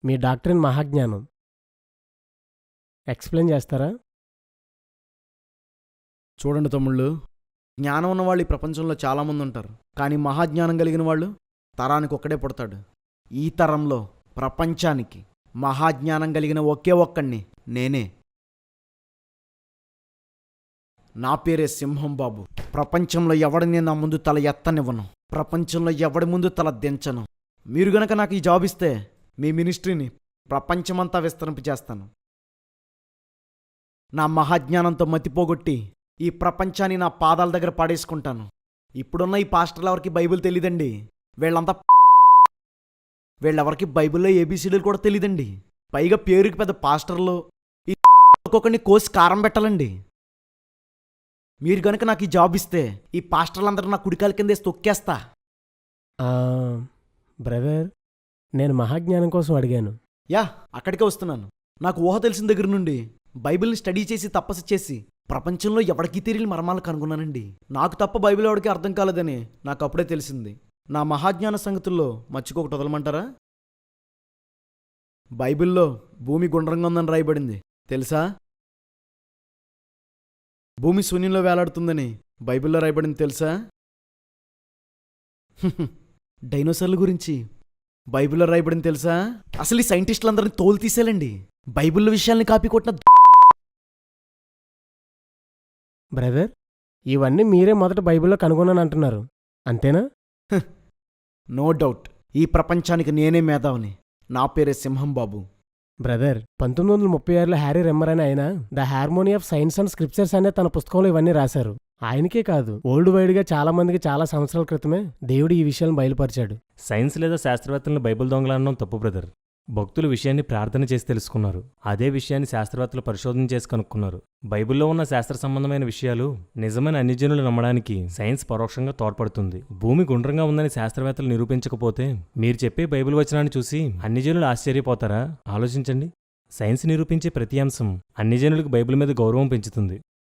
మీ doctrine మహాజ్ఞానం. Explain చేస్తారా? చూడండి తమ్ముళ్ళు, జ్ఞానం ఉన్నవాళ్ళు ఈ ప్రపంచంలో చాలామంది ఉంటారు. కానీ మహాజ్ఞానం కలిగిన వాళ్ళు తరానికి ఒక్కడే పుడతాడు. ఈ తరంలో ప్రపంచానికి మహాజ్ఞానం కలిగిన ఒకే ఒక్కడిని నేనే. నా పేరే సింహం బాబు. ప్రపంచంలో ఎవడిని నా ముందు తల ఎత్తనివ్వను. ప్రపంచంలో ఎవడి ముందు తల దించను. మీరు గనక నాకు ఈ జాబ్ ఇస్తే మీ మినిస్ట్రీని ప్రపంచమంతా విస్తరింపజేస్తాను. నా మహాజ్ఞానంతో మతిపోగొట్టి ఈ ప్రపంచాన్ని నా పాదాల దగ్గర పాడేసుకుంటాను. ఇప్పుడున్న ఈ పాస్టర్లు ఎవరికి బైబిల్ తెలీదండి. వీళ్ళెవరికి బైబిల్లో ఏబీసీడీలు కూడా తెలీదండి. పైగా పేరుకి పెద్ద పాస్టర్లు ఈ ఒక్కొక్కడిని కోసి కారం పెట్టాలండి. మీరు గనుక నాకు ఈ జాబ్ ఇస్తే ఈ పాస్టర్లందరూ నా కుడికాల కిందేసి తొక్కేస్తా. బ్రదర్, నేను మహాజ్ఞానం కోసం అడిగాను. యా, అక్కడికే వస్తున్నాను. నాకు ఊహ తెలిసిన దగ్గర నుండి బైబిల్ని స్టడీ చేసి తపస్సు చేసి ప్రపంచంలో ఎవరికి తెలియని మర్మాలు కనుగొన్నానండి. నాకు తప్ప బైబిల్ ఎవరికి అర్థం కాలేదని నాకు అప్పుడే తెలిసింది. నా మహాజ్ఞాన సంగతుల్లో మర్చిపోకటి వదలమంటారా? బైబిల్లో భూమి గుండ్రంగా ఉందని రాయబడింది తెలుసా? భూమి శూన్యంలో వేలాడుతుందని బైబిల్లో రాయబడింది తెలుసా? డైనోసార్ల గురించి బైబిల్లో రాయబడింది తెలుసా? అసలు ఈ సైంటిస్టులందరినీ తోలు తీసేయాలండి. బైబిల్లో విషయాల్ని కాపీ కొట్టిన బ్రదర్, ఇవన్నీ మీరే మొదట బైబిల్లో కనుగొన్నాను అంటున్నారు, అంతేనా? No doubt. ఈ ప్రపంచానికి నేనే మేధావిని. నా పేరే సింహం బాబు. బ్రదర్, 1936లో హ్యారీ రెమ్మర్ అని ఆయన the harmony of science and scriptures అనే తన పుస్తకంలో ఇవన్నీ రాశారు. ఆయనకే కాదు, వరల్డ్ వైడ్గా చాలా మందికి చాలా సంవత్సరాల క్రితమే దేవుడు ఈ విషయాలను బయలుపరిచాడు. సైన్స్ లేదా శాస్త్రవేత్తలను బైబిల్ దొంగలనడం తప్పు బ్రదర్. భక్తులు విషయాన్ని ప్రార్థన చేసి తెలుసుకున్నారు. అదే విషయాన్ని శాస్త్రవేత్తలు పరిశోధన చేసి కనుక్కున్నారు. బైబిల్లో ఉన్న శాస్త్ర సంబంధమైన విషయాలు నిజమైన అన్ని జనులు నమ్మడానికి సైన్స్ పరోక్షంగా తోడ్పడుతుంది. భూమి గుండ్రంగా ఉందని శాస్త్రవేత్తలు నిరూపించకపోతే మీరు చెప్పే బైబిల్ వచనాన్ని చూసి అన్ని జనులు ఆశ్చర్యపోతారా? ఆలోచించండి. సైన్స్ నిరూపించే ప్రతి అంశం అన్ని జనులకు బైబిల్ మీద గౌరవం పెంచుతుంది.